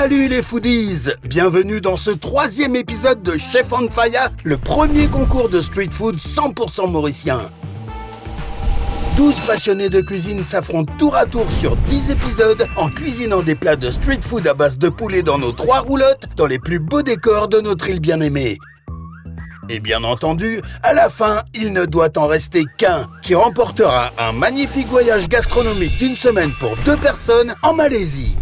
Salut les foodies! Bienvenue dans ce 3e épisode de Chef on Fire, le premier concours de street food 100% mauricien. 12 passionnés de cuisine s'affrontent tour à tour sur 10 épisodes en cuisinant des plats de street food à base de poulet dans nos 3 roulottes, dans les plus beaux décors de notre île bien-aimée. Et bien entendu, à la fin, il ne doit en rester qu'un qui remportera un magnifique voyage gastronomique d'une semaine pour 2 personnes en Malaisie.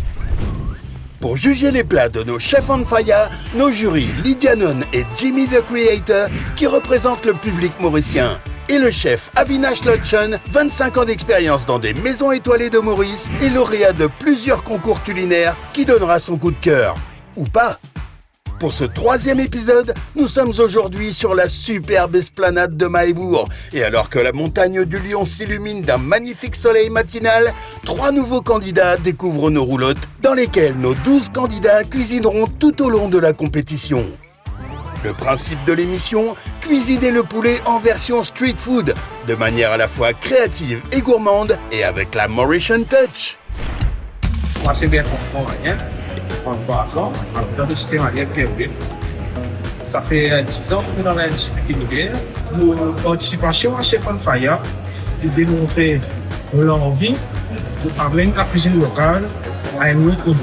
Pour juger les plats de nos chefs on fire, nos jurys Lydia Non et Jimmy the Creator qui représentent le public mauricien. Et le chef Avinash Lodchon, 25 ans d'expérience dans des maisons étoilées de Maurice et lauréat de plusieurs concours culinaires qui donnera son coup de cœur. Ou pas. Pour ce 3e épisode, nous sommes aujourd'hui sur la superbe esplanade de Mahébourg. Et alors que la montagne du Lion s'illumine d'un magnifique soleil matinal, 3 nouveaux candidats découvrent nos roulottes, dans lesquelles nos 12 candidats cuisineront tout au long de la compétition. Le principe de l'émission, cuisiner le poulet en version street food, de manière à la fois créative et gourmande, et avec la Mauritian touch. Moi, c'est bien comprendre, dans le système alimentaire. Ça fait 10 ans que dans l'industrie culinaire, notre participation à Chef on Fire de démontrer l'envie de parler de la cuisine locale à un autre niveau.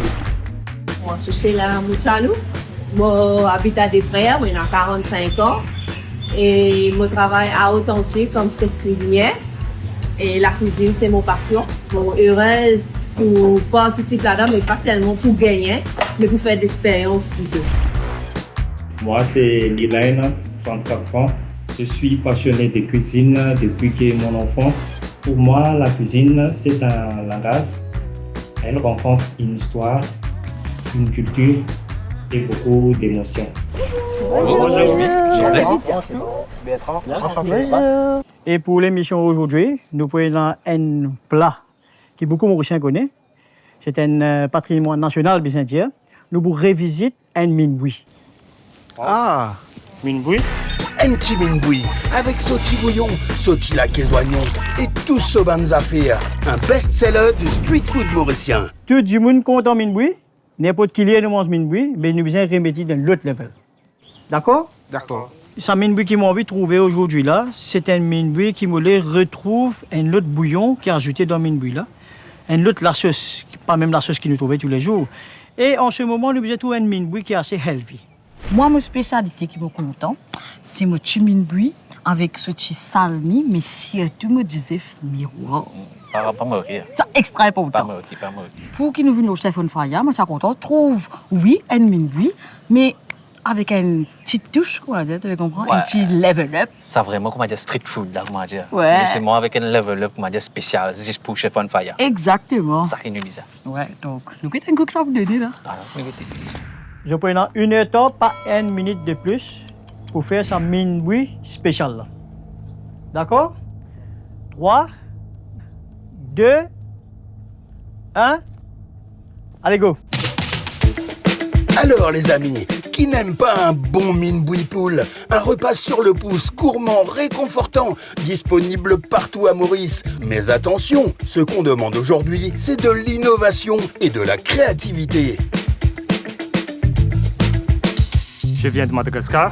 Moi, je suis la Mouchalou. Moi, j'habite à des frères, j'ai 45 ans. Et je travaille à Authentique comme chef cuisinière. Et la cuisine, c'est mon passion. Bon, heureuse pour participer là-dedans, mais pas seulement pour gagner, mais pour faire de l'expérience plutôt. Moi, c'est Lilaine, 34 ans. Je suis passionné de cuisine depuis que mon enfance. Pour moi, la cuisine, c'est un langage. Elle rencontre une histoire, une culture et beaucoup d'émotions. Et pour l'émission aujourd'hui, nous prenons un plat que beaucoup de Mauriciens connaissent. C'est un patrimoine national bien dire. Nous vous révisiter un minboui. Ah, minboui. Un petit minboui, avec sauti bouillon, sauti laquais oignon et tout ce bonnes affaires. Un best-seller du street food mauricien. Tout le monde compte en minboui. N'importe qui nous mange minboui, mais nous besoin remettre dans l'autre level. D'accord? D'accord. Ce minboui qui m'a envie de trouver aujourd'hui là, c'est un minboui qui me retrouve un autre bouillon qui est ajouté dans le minboui là. Un autre la sauce, pas même la sauce qui nous trouvait tous les jours. Et en ce moment, nous besoin trouver un minboui qui est assez healthy. Moi, ma spécialité qui me content, c'est mon petit minboui avec ce petit salmi, mais surtout me disait miroir. Pas mauvais. C'est extra important. Pas mauvais. Pour qui nous venons au Chef on Fire, moi, je suis content. Trouve, oui, un minboui, mais avec une petite touche, quoi, tu comprends? Ouais. Un petit level up. Ça vraiment, comment dire, street food, là, comment dire. Ouais. Mais c'est moi avec un level up, comment dire, spécial, juste pour Chef on Fire. Exactement. Ça qui nous dit ça. Ouais, donc, nous avons un goût que ça vous donne, là. Voilà, Je prends 1 heure de temps, pas 1 minute de plus, pour faire sa minboui spécial là. D'accord? 3, 2, 1. Allez, go! Alors les amis, qui n'aime pas un bon minboui poule? Un repas sur le pouce, gourmand, réconfortant, disponible partout à Maurice. Mais attention, ce qu'on demande aujourd'hui, c'est de l'innovation et de la créativité. Je viens de Madagascar.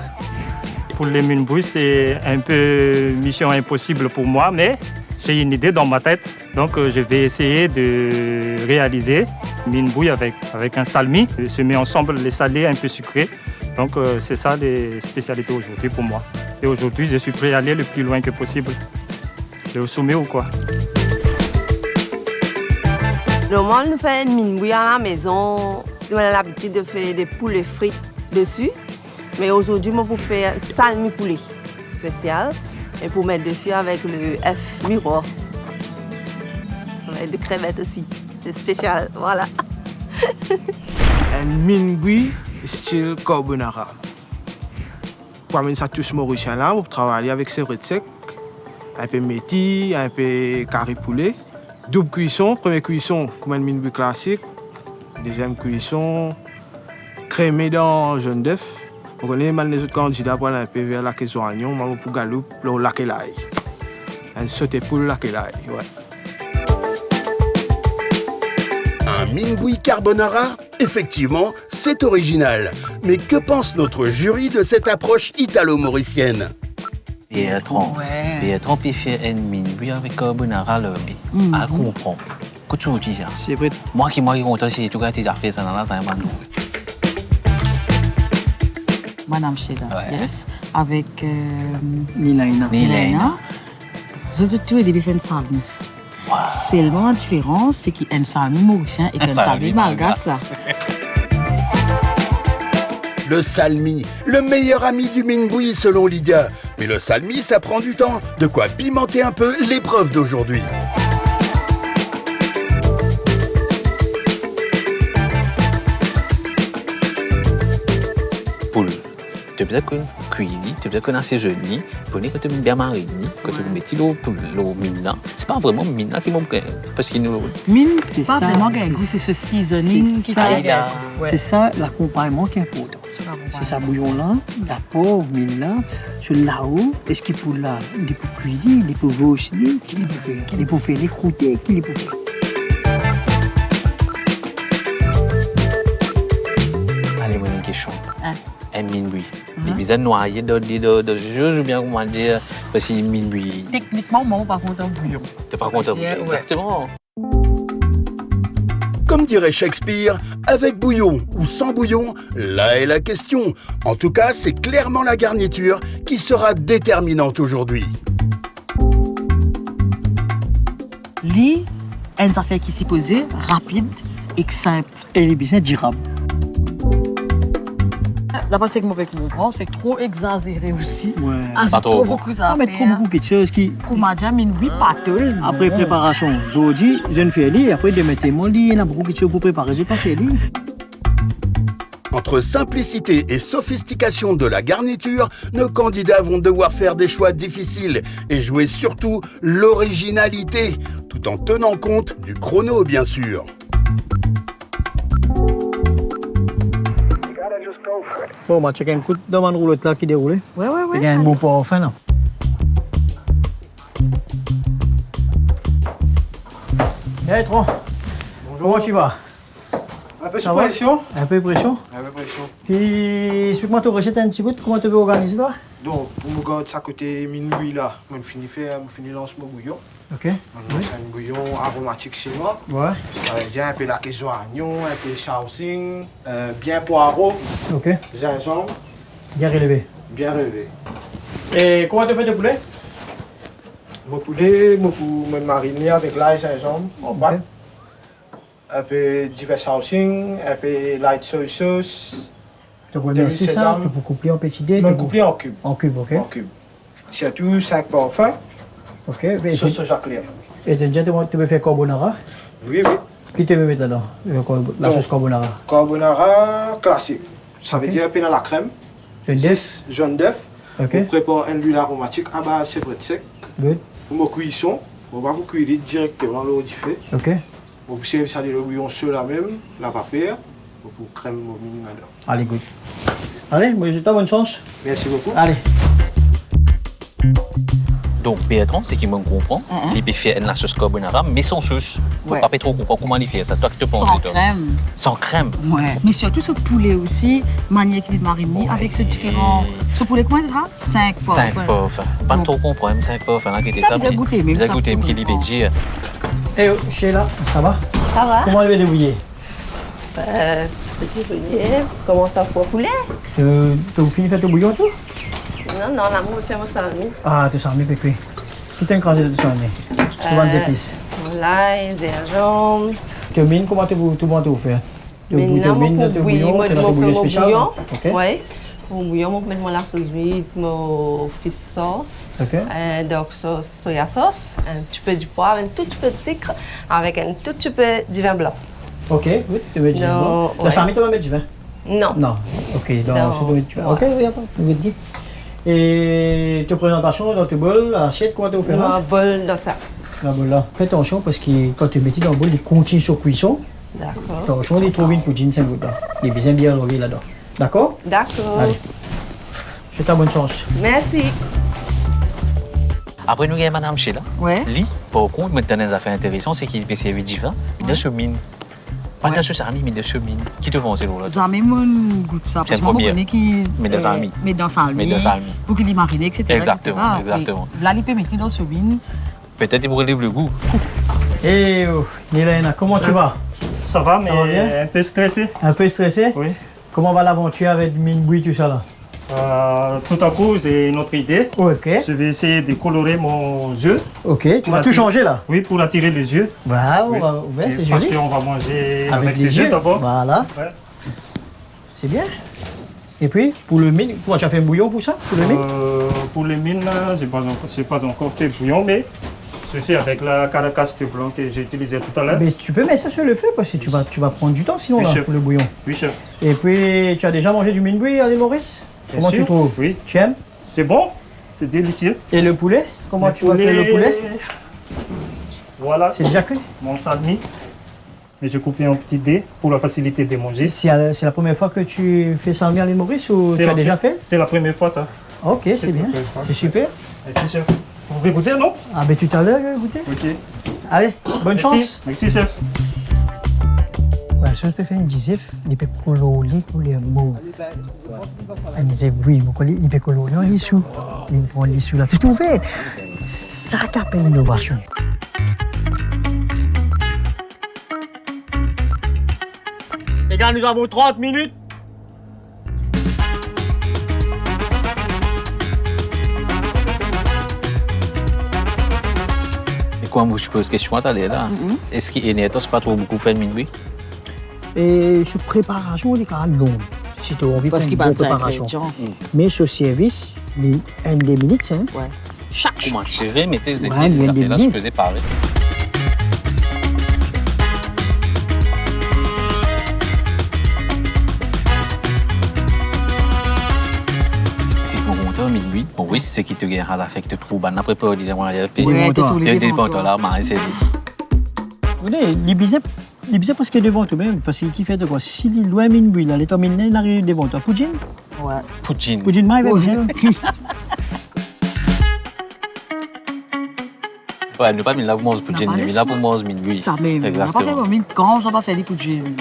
Pour les minboui, c'est un peu mission impossible pour moi, mais j'ai une idée dans ma tête. Donc, je vais essayer de réaliser minboui avec un salmi. Je mets ensemble les salés un peu sucrés. Donc, c'est ça les spécialités aujourd'hui pour moi. Et aujourd'hui, je suis prêt à aller le plus loin que possible. C'est au sommet ou quoi? Normalement, nous faisons une minboui à la maison. Nous avons l'habitude de faire des poulets frites dessus. Mais aujourd'hui, moi, pour faire salmi poulet spécial. Et pour mettre dessus avec le œuf miroir. Et de crevettes aussi. C'est spécial, voilà. Un minboui style carbonara. Pour amener ça tous mauricien là, pour travailler avec ses recettes. Un peu métis, un peu carré poulet. Double cuisson, première cuisson comme un minboui classique. Deuxième cuisson, crémé dans jaune d'œuf. Vous connaissez les autres candidats pour aller un peu vers la caisse oignon, pour galoupe, le laquelaï. Un sauté pour le laquelaï, ouais. Un minboui carbonara? Effectivement, c'est original. Mais que pense notre jury de cette approche italo-mauricienne? Bertrand, Ouais. Bertrand peut faire une mine bouillie avec carbonara là, mais elle comprend. Que tu dis ça? C'est vrai. Moi qui content, c'est tout cas tes affaires, ça n'a pas de Madame Sheila, Ouais. yes. Avec Nina. Nilena. Je te trouve des bifens salmi. Seulement la différence, c'est qu'il y a un salmi mauricien et un salmi malgache là. Le salmi, le meilleur ami du minboui selon Lydia. Mais le salmi, ça prend du temps. De quoi pimenter un peu l'épreuve d'aujourd'hui. Poule. Tu peux qu'on cuire, tu peux qu'on assaisonne, pour que tu bien mariner, que tu mettes l'eau mina. C'est pas vraiment mina qui m'ont parce qu'il nous Mine, c'est Pas ça. vraiment un goût, c'est ce seasoning qui ça. fait. C'est ça l'accompagnement qui est important. C'est ça bouillon là, la pauvre mine là, sur là-haut, est-ce qu'il peut là, il peut cuire, il peut rocher, qu'il peut faire, qu'il peut faire les croûter, qu'il peut faire. Allez, moi, une question. Hein? Un mine bouillie. Les bisanes noyées de choses ou bien comment dire, parce qu'il mine bouillie. Techniquement, moi, par contre, un bouillon. Tu pas content? Ouais. Exactement. Comme dirait Shakespeare, avec bouillon ou sans bouillon, là est la question. En tout cas, c'est clairement la garniture qui sera déterminante aujourd'hui. Lui, une affaire qui s'y posait, rapide et simple. Et les bisons durables. D'après ce que moi je comprends, c'est trop exagéré aussi. Ouais. Ah, Pas c'est trop trop bon. beaucoup Ah, ça. mais trop beaucoup de choses qui, Pour madame, une oui, pas tout. après préparation, aujourd'hui, je ne fais rien, après de mettre mon lit, il y a beaucoup de choses pour préparer, je n'ai pas fait lui. Entre simplicité et sophistication de la garniture, nos candidats vont devoir faire des choix difficiles et jouer surtout l'originalité, tout en tenant compte du chrono, bien sûr. Bon, moi, check un coup dans ma roulotte là qui déroule. Ouais. Il y a un bon parfum là. Hey, Tron. Bonjour. Comment tu vas? Un peu Ça sous va? pression. Un peu de pression. Un peu pression. Puis, explique-moi ton recette un petit peu, comment tu veux organiser toi? Donc, pour me garder ça côté minuit là, je finis lancer mon bouillon. Ok. Je lance un bouillon aromatique chinois. Ouais. Ça veut dire un peu la question oignon, un peu shaoxing, bien poireau, Ok. gingembre, Bien relevé. bien relevé. Et comment tu fais ton poulet? Mon poulet, je peux me mariner avec l'ail gingembre en pâte. Un peu divers shaoxing, un peu light soy sauce. Tu peux De mettre ça, sésame. tu peux couper en petits dés. Je me couper en cubes. En cube, ok. En cubes. Surtout 5 parfums, Ok. Et sauce soja claire. tu peux faire carbonara. Oui, oui. Qui te veut mettre là-dedans? La Non. sauce carbonara. Carbonara classique. Ça veut Ok. dire un peu dans la crème. C'est 10. Jaune d'œuf. Ok. On prépare une huile aromatique à base de chèvre sec. Good. Pour ma cuisson, on va vous cuire directement l'eau du feu. Ok. Vous servez ça le bouillon sur la même, la vapeur, pour crème au mine là-dedans. Allez, good. Allez, moi je te bonne chance. Merci beaucoup. Allez. Donc, Bertrand, c'est qui me comprend. Il peut faire la sauce carbonara, mais sans sauce. Ouais. Pas trop comprendre comment il fait ça. Toi qui te penses, Sans toi. crème. Sans crème. Ouais. Mais surtout ce poulet aussi, manière qu'il est mariné avec ce différent. Ce poulet, comment il sera? 5 porcs. 5 parfums. Pas trop comprendre, 5 parfums. Là, qui était Ça, vous avez goûté, mais vous avez ça, goûté, faut qui dit comprendre. dire. Eh, Sheila, ça va? Ça va? Comment elle va débrouiller? Petit poulet. Comment ça pour poulet? Tu as fini de faire ton bouillon tout? Non, l'amour fait mon salami. Ah, tu sens mieux que lui. Tout est écrasé de tout ça, mais. Tu vas les épices. L'ail, gingembre. Tu mines, comment tu vas faire? Tu Maintenant, mines mon ton bouillon, tu as ton mon bouillon spécial? bouillon. Ok. Oui. Mon bouillon, mon mettre la sauce vide, mon fish sauce. Ok. Donc, soya sauce, un petit peu du poivre, un tout petit peu de sucre, avec un tout petit peu de vin blanc. Ok, oui, tu veux dire. Non, La ouais. salami, tu vas mettre du vin? Non. Non. Ok, donc Non. tu dois mettre du vin. Ouais. Ok, oui, attends, je vais te dire. Et ta présentation dans ton bol, l'assiette, comment tu vas faire? Un bol de ça. Dans le bol là. Fais attention parce que quand tu mets dans le bol, il continue sur cuisson. D'accord. Attention, il trouve une poutine 5 gouttes là. Il est bien relevé là-dedans. D'accord? D'accord. Allez. Je te bonne chance. Merci. Après, nous avons Madame Sheila. Ouais. Lui, par contre, maintenant, des affaires intéressantes, c'est qu'il peut servir du vin. Il a ce mine. Pendant ce salmi, mais de chemin, qui te pense là? Zami, mon goûte ça. C'est Parce que moi, le je premier. connais qui. Mais dans salmi. Mais dans salmi. Mais dans salmi. Pour qu'il y marine, etc. Exactement, etc. exactement. Et là, il peut mettre dans ce vin. Peut-être qu'il pourrait le goût. Et Nilena, comment tu vas? Ça va, mais Ça va bien? un peu stressé. Un peu stressé? Oui. Comment va l'aventure avec Minbui, tout ça là? Tout à coup, j'ai une autre idée. Ok, Je vais essayer de colorer mon œuf. ok. Tu vas tout changer là? Oui, pour attirer les yeux. Waouh, Oui. ouais, c'est Parce joli. qu'on va manger Avec avec les les yeux yeux d'abord. Voilà, Ouais. c'est bien. Et puis, pour le mine, comment tu as fait un bouillon pour ça? Pour le mine? Pour les mines, je n'ai pas encore fait bouillon, mais je fais avec la caracasse de blanc que j'ai utilisée tout à l'heure. Mais tu peux mettre ça sur le feu parce que tu vas prendre du temps sinon Oui, là, chef. pour le bouillon. Oui, chef. Et puis, tu as déjà mangé du Minbui à l'île Maurice? Bien Comment sûr. tu trouves? Oui. Tu aimes? C'est bon, c'est délicieux. Et le poulet? Comment tu vas faire le poulet? Voilà, C'est déjà cuit? mon salmi. Mais je coupe un petit dé pour la facilité de manger. C'est la première fois que tu fais salmi à l'île Maurice ou tu as déjà fait? C'est la première fois, ça. Ok, c'est bien. la première fois. C'est super. Merci, chef. Vous pouvez goûter, non? Ah ben tout à l'heure, goûter. Ok. Allez, bonne Merci. chance. Merci, chef. Voilà, si je peux faire une disif, il peut colorer pour les mots. Elle disait oui, il peut colorer en lissou. Il prend lissou là, tout ouvert. Ça qu'appelle l'innovation. Les gars, nous avons 30 minutes. Et quand je pose question à ta là, est-ce qu'il est net, c'est pas trop beaucoup fait de minuit? Et cette préparation, est quand même longue. Si tu as envie de Parce faire qu'il une va bonne être préparation. ingrédients. Mais ce service, un des minutes, hein. Ouais. Chaque jour. Comment gérer, mais tes étés, Ouais, bien là, des je faisais pareil. Si pour longtemps, minuit, bon, oui, c'est ce qui te gagne à l'affect trop, ben après, pas dire, moi, il y a des Ouais, t'es tous il y a les des devant potes toi. là, mais c'est Vous voyez, l'Ibizep parce qu'il est devant toi-même, parce qu'il fait de quoi? Si il est loin de Minbui, là, il est terminé, il arrive devant toi. Poutine? Ouais. Poutine. Poutine, moi, il va bien. Ouais, nous pas mis là pour manger poutine, Non, mais là pour manger minuit. Ça même. On n'a pas fait Exactement. mine quand on n'a pas fait des poutines.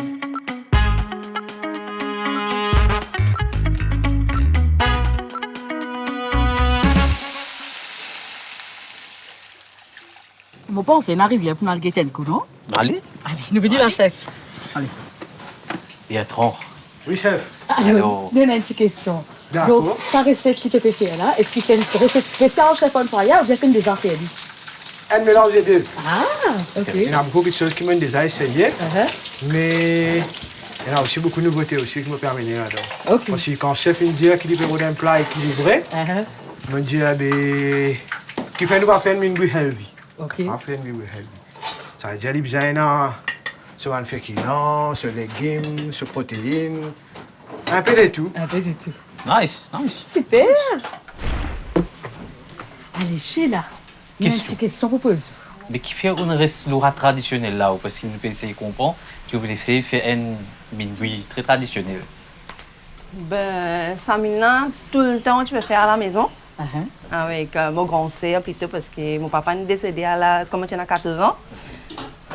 Je pense que c'est une rivière pour nous guetter le coup, non? Allez, Allez, nous venons la chef. bien trop. Oui, chef. Alors. Donne une petite question. D'accord. Donc, sa recette qui te fait là, est-ce qu'il fait une recette spéciale chef on fire ou bien une des affaires? Un mélange des deux. Ah, ok. Il y a beaucoup de choses qui m'ont déjà essayé, mais il y a aussi beaucoup de nouveautés aussi qui me permettent là-dedans. Ok. Parce que quand le chef il me dit qu'il peut faire un plat équilibré, il me dit qu'il fait nous pas faire une minbui healthy. Ok. Pas faire une minbui healthy. Ça veut dire qu'il y a sur un féculent, sur légumes, sur protéines, un peu de tout. Un peu de tout. Nice, nice. Super. Allez, Sheila. Il y a une Question. petite question pour poser. Mais qui fait une restaurant traditionnelle là, parce qu'il nous peut essayer de comprendre, tu voulais faire un minuit très traditionnel. Ben, ça maintenant, tout le temps, tu peux faire à la maison. Uh-huh. Avec mon grand sœur plutôt parce que mon papa est décédé à la, comme tu as 14 ans.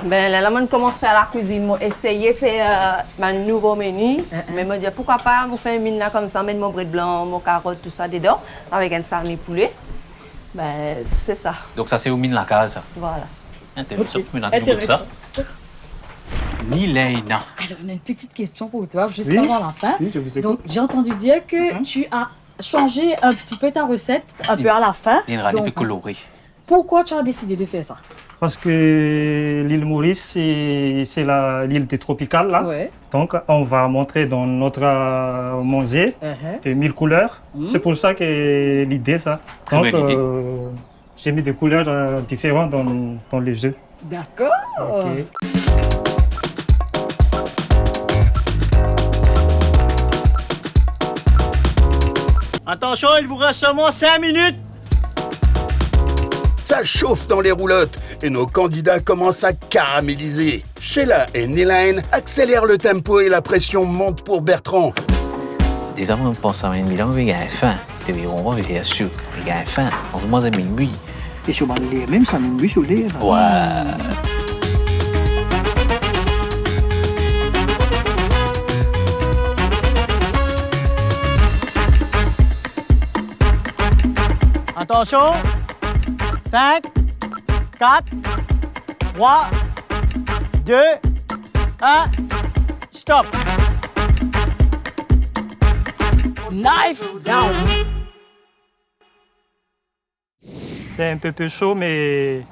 Ben là, on commence à faire la cuisine, moi essayer de faire un nouveau menu. Mais me dire pourquoi pas vous faire un menu là comme ça, mettre mon bread blanc, mon carotte, tout ça dedans, avec un salmi poulet. Ben c'est ça, Donc ça c'est au mine la case, ça. voilà. Intéressant, mais on a tout ça. Nilena. Alors, on a une petite question pour toi, juste Oui. avant la fin. Oui, je vous écoute. Donc, j'ai entendu dire que tu as changé un petit peu ta recette, un peu à la fin. Il y a un peu Donc, coloré. pourquoi tu as décidé de faire ça? Parce que l'île Maurice, c'est l'île tropicale, là. Ouais. Donc, on va montrer dans notre manger des 1000 couleurs. C'est pour ça que l'idée, ça. Très Donc, bonne idée. j'ai mis des couleurs différentes dans les jeux. D'accord. Ok. Attention, il vous reste seulement 5 minutes. Ça chauffe dans les roulottes et nos candidats commencent à caraméliser. Sheila et Nelaine accélèrent le tempo et la pression monte pour Bertrand. Des hommes pensent à un million, mais il y a faim. Tu veux on va bien sûr. Il y a faim. On se mange à minuit. Et sur le lait, même ça, Minbui sur le lait. Ouais. Attention. 5, 4, 3, 2, 1. Stop. Knife down. C'est un peu chaud, mais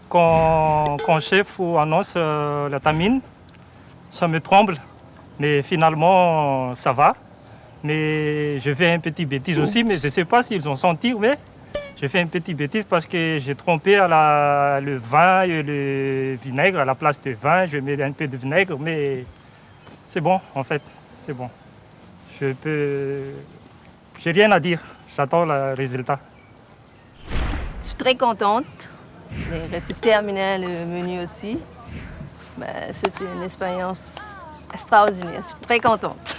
quand chef annonce la tamine, ça me tremble. Mais finalement, ça va. Mais je fais un petit bêtise aussi, mais je ne sais pas s'ils ont senti, mais j'ai fait une petite bêtise parce que j'ai trompé le vin et le vinaigre. À la place de vin, je mets un peu de vinaigre, mais c'est bon, en fait, c'est bon. J'ai rien à dire, j'attends le résultat. Je suis très contente. J'ai réussi à terminer le menu aussi. C'était une expérience extraordinaire. Je suis très contente.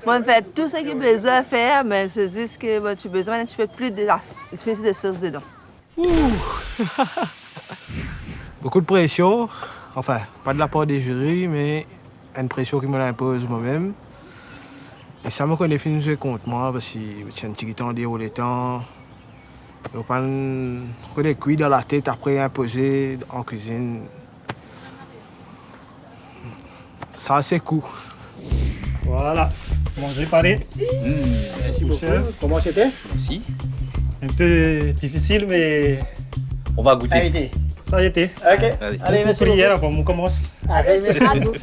Moi, je fais tout ce que j'ai besoin de faire, mais c'est juste que tu as besoin d'un petit peu plus de sauce dedans. Beaucoup de pression. Enfin, pas de la part des jurys, mais une pression qui me l'impose moi-même. Et ça me connaît fin de compte, moi, parce que c'est un petit temps déroulé temps. Je prends des cuits dans la tête après imposer en cuisine. Ça, c'est cool. Voilà, manger paré. Merci beaucoup. Comment c'était? Merci. Un peu difficile, mais On va Ça a goûter. été. ça a été. Ok. Allez. Allez, merci beaucoup. Prière avant qu'on commence. Allez, merci beaucoup.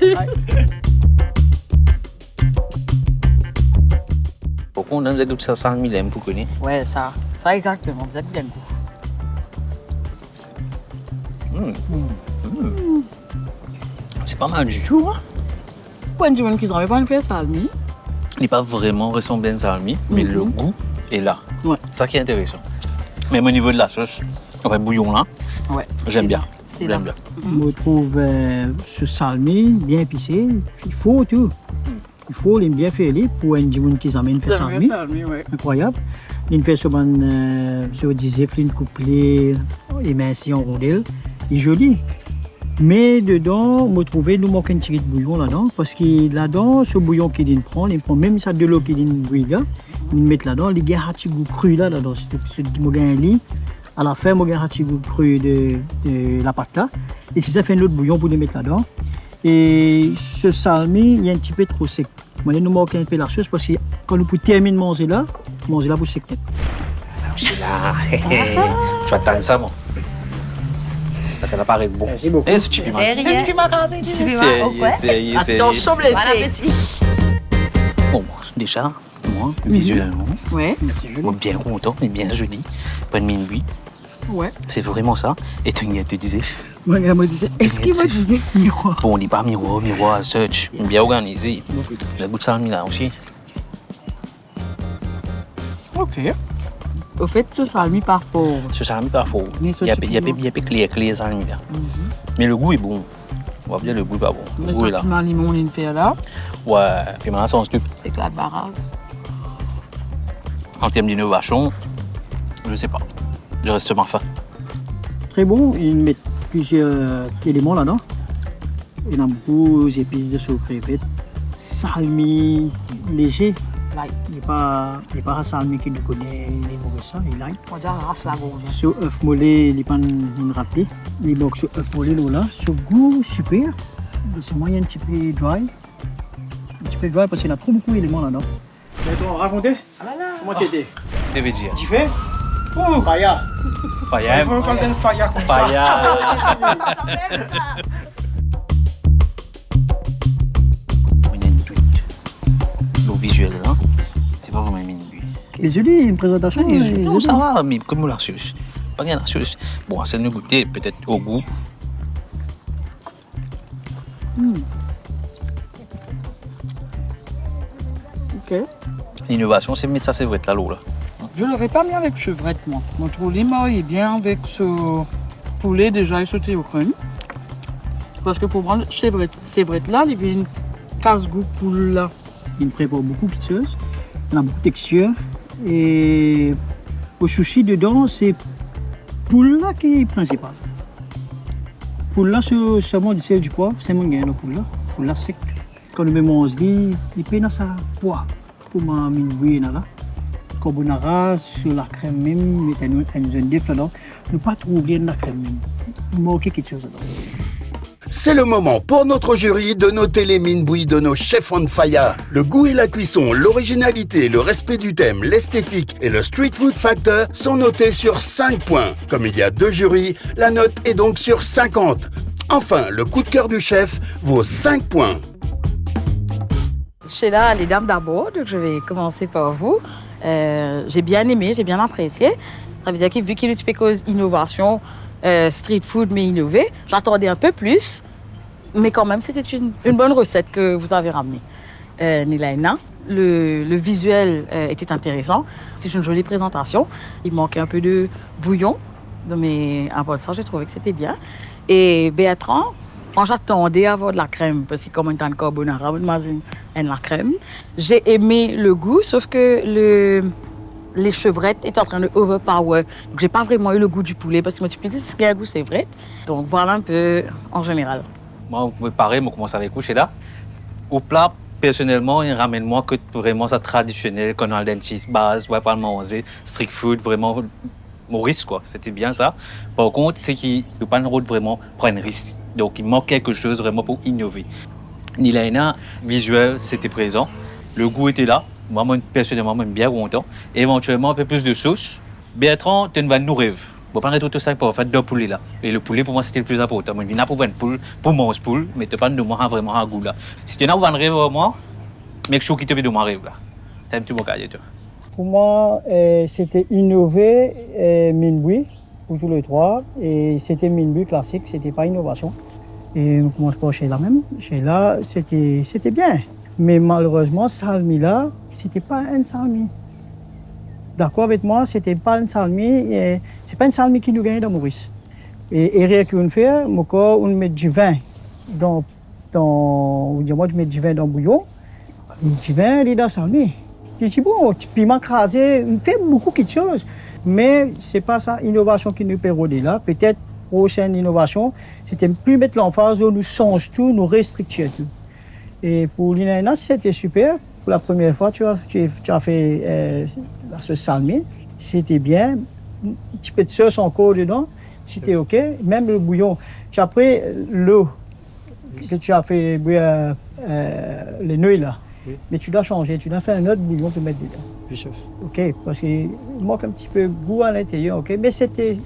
Pourquoi on a goûté ça 100 000 pour connaître? Ouais, ça exactement, vous êtes bien goût. C'est pas mal du tout. Hein? Pour une journée qui se pas faire ça, lui. Il n'est pas vraiment ressemblant à un salmi, mais le goût est là. Ouais. C'est ça qui est intéressant. Même au niveau de la sauce, enfin, bouillon là, Ouais. j'aime bien. C'est J'aime là. bien. Je trouve ce salmi bien épicé. Il faut tout. Il faut les bien faire pour un journée qui s'amène faire salmi. Ouais. Incroyable. Il fait sur disait une couplée émincée en rondelles. Il est joli. Mais dedans, on trouvait nous manque un petit de bouillon là-dedans. Parce que là-dedans, ce bouillon qu'il prend même ça de l'eau qu'il brûle là. Il met là-dedans, il y a un petit goût cru là-dedans. C'est ce qui m'a gagné. À la fin, il y a un petit goût cru de la pâte là. Et si ça fait un autre bouillon pour le mettre là-dedans. Et ce salmi, il est un petit peu trop sec. Moi, il nous manque un peu la sauce parce que quand nous pouvons terminer de manger là pour sec. C'est là. Tu vas attendre ça, moi. Ça fait l'appareil bon. Merci beaucoup. Et ce tu peux manger. Attention, blessé. Bon appétit. Bon, déjà, moi, visuellement, Ouais. moi, bien content et bien joli. Pas de minuit. Ouais. C'est vraiment ça. Et tu te disais, Moi, elle me disait, est-ce qu'il me disait miroir? bon, on dit pas miroir, search. Bien organisé. Le goût de salmi là aussi. Ok. Au fait, ce salmi pas fort. Ce salmi pas fort. Mais Il y a pas clair salmi là. Mais le goût est bon. On va dire le goût est pas bon. Le goût est là. Le limon, il fait là. Ouais, puis maintenant, ça on se coupe. Avec la barasse. En termes d'innovation, je sais pas. Je reste sur ma faim. Très bon, ils mettent plusieurs éléments là-dedans. Il y a beaucoup d'épices de sauce crevette. Salmi léger. Light. Il n'est pas un salmi qui nous connaît les mauvais ça, il light. On dirait race la gauche. Ce œuf mollet, il n'est pas une raté. Il manque ce œuf mollet là. Ce goût super. C'est moyen un petit peu dry. Un petit peu dry parce qu'il y a trop beaucoup d'éléments là-dedans. Maintenant, racontez. Comment tu étais? Tu devais dire. Tu fais? Oh, Faya. Faya. On va faire une faya comme ça. Faya. On a une tweet. Le visuel là, c'est pas vraiment une minuit. Les yeux, une présentation. Non, ça va, mais comme la sauce. Pas bien la sauce. Bon, ça nous goûter peut-être au goût. Ok. L'innovation, c'est mettre ça, c'est vrai, là, l'eau là. Je l'aurais pas mis avec chevrette, moi. Mon trouvé marie bien avec ce poulet déjà sauté au crème. Parce que pour prendre chevrette là, il y avait une casse-goût poule là. Il prépare beaucoup de choses. Il a beaucoup de texture. Et au sushi, dedans, c'est poule là qui est principal. Poule là, c'est seulement du sel du poivre. C'est mon gain, le poule là. Poule là sec. Quand on met mon osli, il peut dans sa poids. Pour ma minouille là. carbonara sur la crème même, c'est une zone différente. Nous pas trop oublier la crème même. Nous manquer quelque chose dedans. C'est le moment pour notre jury de noter les mines bouillies de nos chefs on fire. Le goût et la cuisson, l'originalité, le respect du thème, l'esthétique et le street food factor sont notés sur 5 points. Comme il y a 2 jurys, la note est donc sur 50. Enfin, le coup de cœur du chef vaut 5 points. Sheila, les dames d'abord, donc je vais commencer par vous. J'ai bien aimé, j'ai bien apprécié. Ça veut dire que vu qu'il est cause innovation, street food mais innové, j'attendais un peu plus, mais quand même c'était une bonne recette que vous avez ramenée. Nilaina, le visuel était intéressant, c'est une jolie présentation. Il manquait un peu de bouillon, mais à part de ça, j'ai trouvé que c'était bien. Et Bertrand, quand j'attendais à avoir de la crème, parce que comme on est en carbonara, on la crème, j'ai aimé le goût, sauf que les chevrettes étaient en train de overpower. Donc, j'ai pas vraiment eu le goût du poulet parce que moi, tu peux dire ce qu'il y a un goût, c'est vrai. Donc, voilà un peu en général. Moi, pareil, moi, commence avec coucher là. Au plat, personnellement, il ramène moi que vraiment ça traditionnel, qu'on a le cheese base, ouais, pas le manger, street food, vraiment Maurice, quoi. C'était bien ça. Par contre, c'est qu'il ne peut pas vraiment prendre un risque. Donc, il manque quelque chose vraiment pour innover. Nilaina, visuel, c'était présent. Le goût était là. Moi, personnellement, même bien content. Éventuellement, un peu plus de sauce. Bertrand, tu vas nous rêver. Je vais prendre tout ça pour faire 2 poulets là. Et le poulet, pour moi, c'était le plus important. Je viens pour une poule, pour manger poule, mais tu ne pas de moi vraiment un goût là. Si tu as un rêve vraiment, make sure qu'il te met de mon rêve là. C'est un petit peu cahier. Pour moi, c'était innové, mine-bouille, pour tous les 3. Et c'était mine-bouille classique, c'était pas innovation. Et on commence par Sheila même. Sheila, c'était bien. Mais malheureusement, salmi là, c'était pas un salmi. D'accord avec moi, c'était pas un salmi. C'est pas un salmi qui nous gagne dans Maurice. Et rien qu'on fait, on met du vin dans du bouillon. Du vin, il est dans le salmi. Je dis bon, piment crasé, on fait beaucoup de choses. Mais c'est pas ça, innovation qui nous permet là. Peut-être prochaine innovation, c'était plus mettre l'emphase où nous change tout, nous restricter tout. Et pour l'Inaina, c'était super. Pour la première fois, tu as fait la sauce salmi. C'était bien. Un petit peu de sauce encore dedans. C'était OK. Même le bouillon. Tu as pris l'eau que tu as fait bouillir les nouilles là. Oui. Mais tu dois changer. Tu dois faire un autre bouillon pour mettre dedans. Oui, chef. OK. Parce qu'il manque un petit peu de goût à l'intérieur. OK. Mais c'était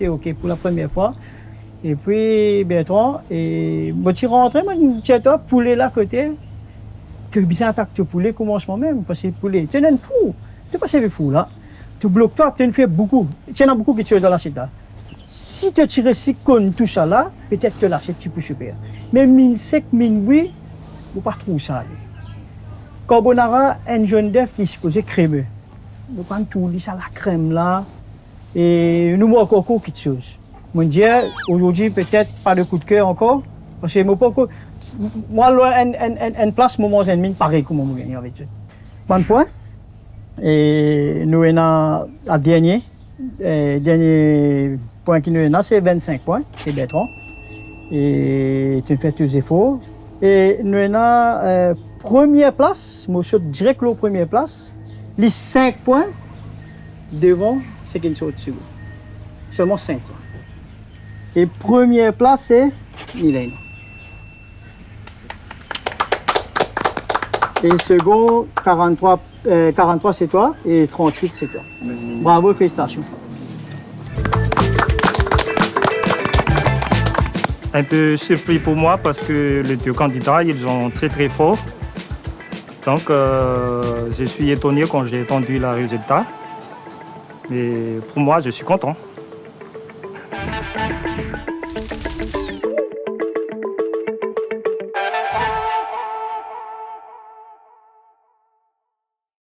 OK pour la première fois. Et puis, Bertrand, et moi, tu rentres, moi, tu as un poulet là à côté. Tu as bien attaqué le poulet, commencement même, parce que le poulet, tu es un fou. Tu passes le fou là. Tu bloques toi, tu fais beaucoup. Tu en as beaucoup qui tirent dans l'assiette là. Si tu tires si con tout ça là, peut-être que l'assiette est plus super. Mais mine sec, mine oui, il ne faut pas trop ça aller. Carbonara, un jaune d'œuf, il est supposé crémeux. Nous prenons tout, ça la crème là. Et nous manque encore quelque chose. Mon Dieu, aujourd'hui, peut-être pas de coup de cœur encore. Parce que moi, une place, moment et demi, pareil comme on gagne avec eux. Bon point. Et nous avons le dernier point qui nous est là, c'est 25 points, c'est Bertrand. Et tu fais tous les efforts. Et nous avons première place, moi je saute direct la première place, les 5 points devant, c'est qu'il saute dessus. Seulement 5 points. Et première place, c'est Mylène. Et second, 43 c'est toi et 38 c'est toi. Merci. Bravo, félicitations. Un peu surpris pour moi parce que les 2 candidats, ils sont très très forts. Donc je suis étonné quand j'ai entendu le résultat. Mais pour moi, je suis content.